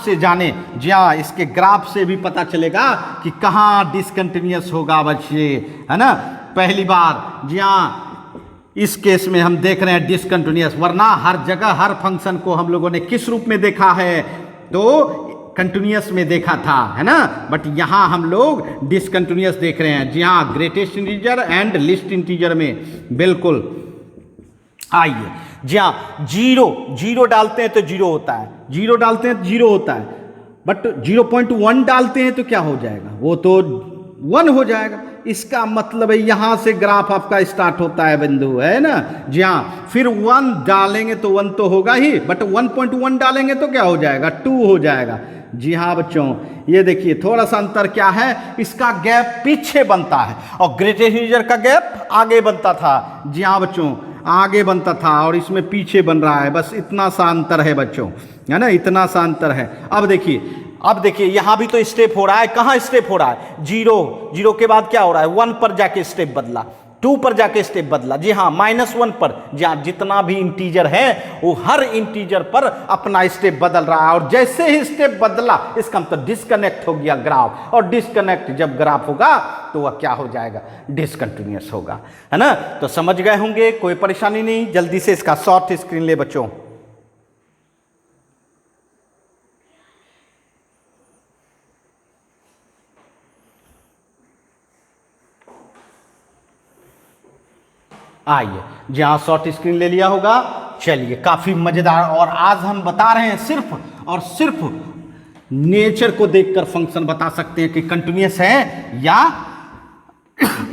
से जाने। जी हाँ, इसके ग्राफ से भी पता चलेगा कि कहाँ डिसकंटिन्यूअस होगा बच्चे, है ना। पहली बार जी हाँ, इस केस में हम देख रहे हैं डिसकंटिन्यूअस, वरना हर जगह हर फंक्शन को हम लोगों ने किस रूप में देखा है? तो कंटिन्यूअस में देखा था, है ना। बट यहां हम लोग डिसकंटिन्यूअस देख रहे हैं। जी हाँ, greatest integer and list integer में, बिल्कुल। आइए जी हाँ, 0 डालते हैं तो 0 होता है, 0 डालते हैं तो 0 होता है, बट 0.1 डालते हैं तो क्या हो जाएगा? वो तो 1 हो जाएगा। इसका मतलब है यहां से ग्राफ आपका स्टार्ट होता है बिंदु, है ना। जी हाँ, फिर 1 डालेंगे तो 1 तो होगा ही, बट 1.1 डालेंगे तो क्या हो जाएगा? 2 हो जाएगा। जी हाँ बच्चों, ये देखिए थोड़ा सा अंतर क्या है, इसका गैप पीछे बनता है और ग्रेटेस्ट इंटीजर का गैप आगे बनता था। जी हाँ बच्चों, आगे बनता था और इसमें पीछे बन रहा है, बस इतना सा अंतर है बच्चों, है ना, इतना सा अंतर है। अब देखिए यहां भी तो स्टेप हो रहा है। कहां स्टेप हो रहा है? 0 के बाद क्या हो रहा है? 1 पर जाके स्टेप बदला, 2 पर जाके स्टेप बदला। जी हाँ, -1 पर। जहां जितना भी इंटीजर है वो हर इंटीजर पर अपना स्टेप बदल रहा है, और जैसे ही स्टेप बदला इसका मतलब डिस्कनेक्ट हो गया ग्राफ, और डिस्कनेक्ट जब ग्राफ होगा तो वह क्या हो जाएगा? डिसकंटिन्यूअस होगा, है ना। तो समझ गए होंगे, कोई परेशानी नहीं। जल्दी से इसका शॉर्ट स्क्रीन ले बच्चों। आइए, जहां शॉर्ट स्क्रीन ले लिया होगा। चलिए, काफी मजेदार, और आज हम बता रहे हैं सिर्फ और सिर्फ नेचर को देखकर फंक्शन बता सकते हैं कि कंटिन्यूअस है या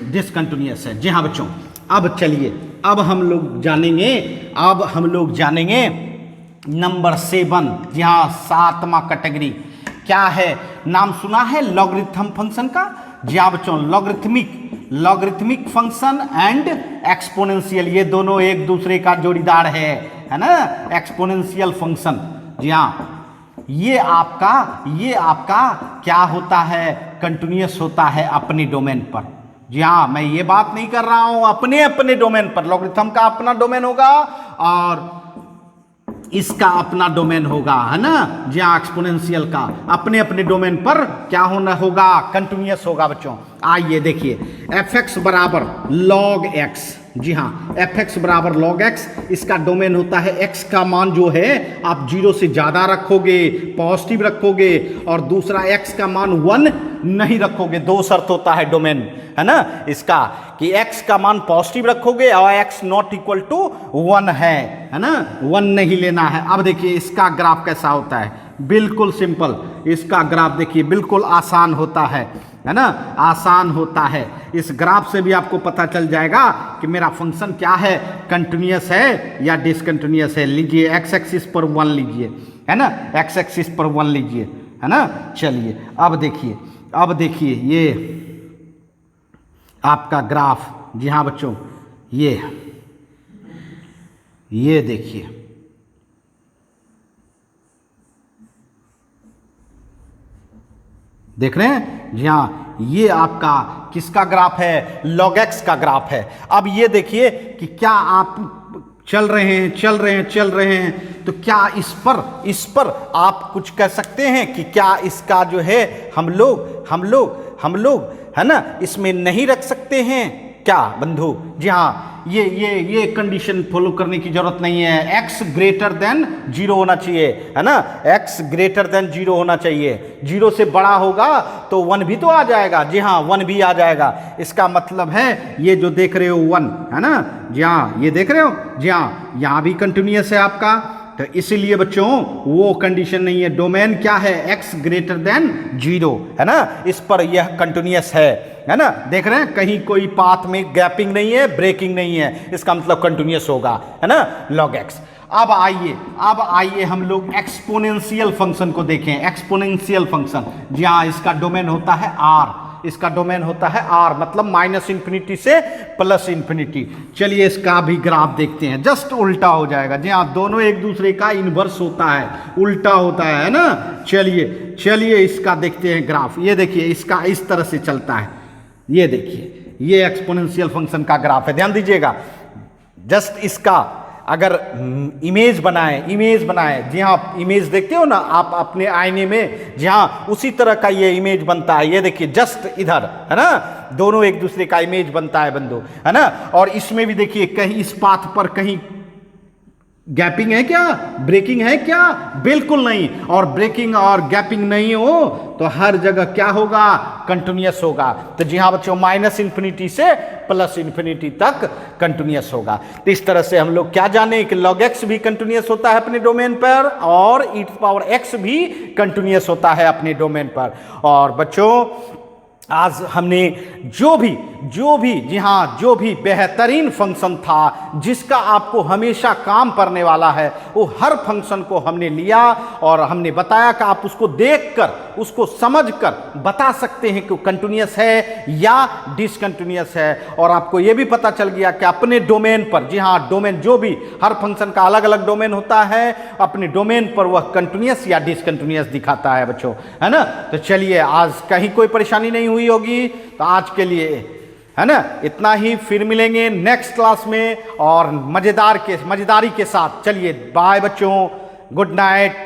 डिसकंटिन्यूअस है। जी हाँ बच्चों, अब चलिए, अब हम लोग जानेंगे नंबर 7। जी हाँ, 7वां कैटेगरी क्या है? नाम सुना है लॉगरिथम फंक्शन का? जी हाँ बच्चों, लॉगरिथमिक फंक्शन एंड एक्सपोनेंशियल, ये दोनों एक दूसरे का जोड़ीदार है ना, एक्सपोनेंशियल फंक्शन। जी हाँ, ये आपका क्या होता है? कंटिन्यूअस होता है अपने डोमेन पर। जी हाँ, मैं ये बात नहीं कर रहा हूं अपने डोमेन पर। लॉगरिथम का अपना डोमेन होगा और इसका अपना डोमेन होगा, है ना। जी हाँ, एक्सपोनेंशियल का अपने डोमेन पर क्या होगा? कंटिन्यूअस होगा बच्चों। आइए देखिए, fx बराबर log x। जी हाँ, fx बराबर log x, इसका डोमेन होता है x का मान जो है आप 0 से ज़्यादा रखोगे, पॉजिटिव रखोगे, और दूसरा x का मान 1 नहीं रखोगे। 2 शर्त होता है डोमेन, है ना, इसका कि x का मान पॉजिटिव रखोगे और x नॉट इक्वल टू 1 है ना, 1 नहीं लेना है। अब देखिए इसका ग्राफ कैसा होता है, बिल्कुल सिंपल। इसका ग्राफ देखिए बिल्कुल आसान होता है ना, आसान होता है। इस ग्राफ से भी आपको पता चल जाएगा कि मेरा फंक्शन क्या है, कंटिन्यूअस है या डिसकंटिन्यूअस है। लीजिए x एक्सिस पर 1 लीजिए, है ना, x एक्सिस पर 1 लीजिए, है ना। चलिए अब देखिए ये आपका ग्राफ। जी हाँ बच्चों, ये देखिए, देख रहे हैं? जी हाँ, ये आपका किसका ग्राफ है? लॉग एक्स का ग्राफ है। अब ये देखिए कि क्या आप चल रहे हैं तो क्या इस पर आप कुछ कह सकते हैं कि क्या इसका जो है हम लोग है ना इसमें नहीं रख सकते हैं क्या बंधु? जी हाँ, ये कंडीशन फॉलो करने की जरूरत नहीं है। x ग्रेटर देन 0 होना चाहिए, है ना? x ग्रेटर देन 0 होना चाहिए। 0 से बड़ा होगा तो 1 भी तो आ जाएगा। जी हाँ, 1 भी आ जाएगा। इसका मतलब है ये जो देख रहे हो 1, है ना? जी हाँ, ये देख रहे हो? जी हाँ, यहाँ भी कंटिन्यूअस है आपका, तो इसीलिए बच्चों वो कंडीशन नहीं है। डोमेन क्या है? x ग्रेटर देन 0, है ना? इस पर यह कंटिन्यूअस है ना? देख रहे हैं कहीं कोई पाथ में गैपिंग नहीं है, ब्रेकिंग नहीं है, इसका मतलब कंटिन्यूअस होगा, है ना? log x। अब आइए हम लोग एक्सपोनेंशियल फंक्शन को देखें। एक्सपोनेंशियल फंक्शन, जी हाँ, इसका डोमेन होता है r, इसका डोमेन होता है r, मतलब -∞ से +∞। चलिए इसका भी ग्राफ देखते हैं। जस्ट उल्टा हो जाएगा। जी हाँ, दोनों एक दूसरे का इन्वर्स होता है, उल्टा होता है ना? चलिए इसका देखते हैं ग्राफ। ये देखिए, इसका इस तरह से चलता है। ये देखिए, ये एक्सपोनेंशियल फंक्शन का ग्राफ है, ध्यान दीजिएगा। जस्ट इसका अगर इमेज बनाए, जी हाँ, इमेज देखते हो ना आप अपने आईने में, जी हाँ, उसी तरह का ये इमेज बनता है। ये देखिए जस्ट इधर, है ना? दोनों एक दूसरे का इमेज बनता है बंधु, है ना? और इसमें भी देखिए कहीं इस पाथ पर कहीं गैपिंग है क्या? ब्रेकिंग है क्या? बिल्कुल नहीं। और ब्रेकिंग और गैपिंग नहीं हो तो हर जगह क्या होगा? कंटिन्यूअस होगा। तो जी हाँ बच्चों, -∞ से +∞ तक कंटिन्यूअस होगा। तो इस तरह से हम लोग क्या जाने कि log x भी कंटिन्यूअस होता है अपने डोमेन पर, और e⁻x भी कंटिन्यूअस होता है अपने डोमेन पर। और बच्चों आज हमने जो भी जी हाँ, जो भी बेहतरीन फंक्शन था जिसका आपको हमेशा काम करने वाला है, वो हर फंक्शन को हमने लिया और हमने बताया कि आप उसको देखकर, उसको समझकर बता सकते हैं कि कंटिन्यूअस है या डिसकंटिन्यूअस है। और आपको ये भी पता चल गया कि अपने डोमेन पर, जी हाँ, डोमेन जो भी, हर फंक्शन का अलग अलग डोमेन होता है, अपने डोमेन पर वह कंटिन्यूअस या डिसकंटिन्यूअस दिखाता है बच्चों, है ना? तो चलिए, आज कहीं कोई परेशानी नहीं हुई होगी, तो आज के लिए, है ना, इतना ही। फिर मिलेंगे नेक्स्ट क्लास में और मजेदारी के साथ। चलिए बाय बच्चों, गुड नाइट।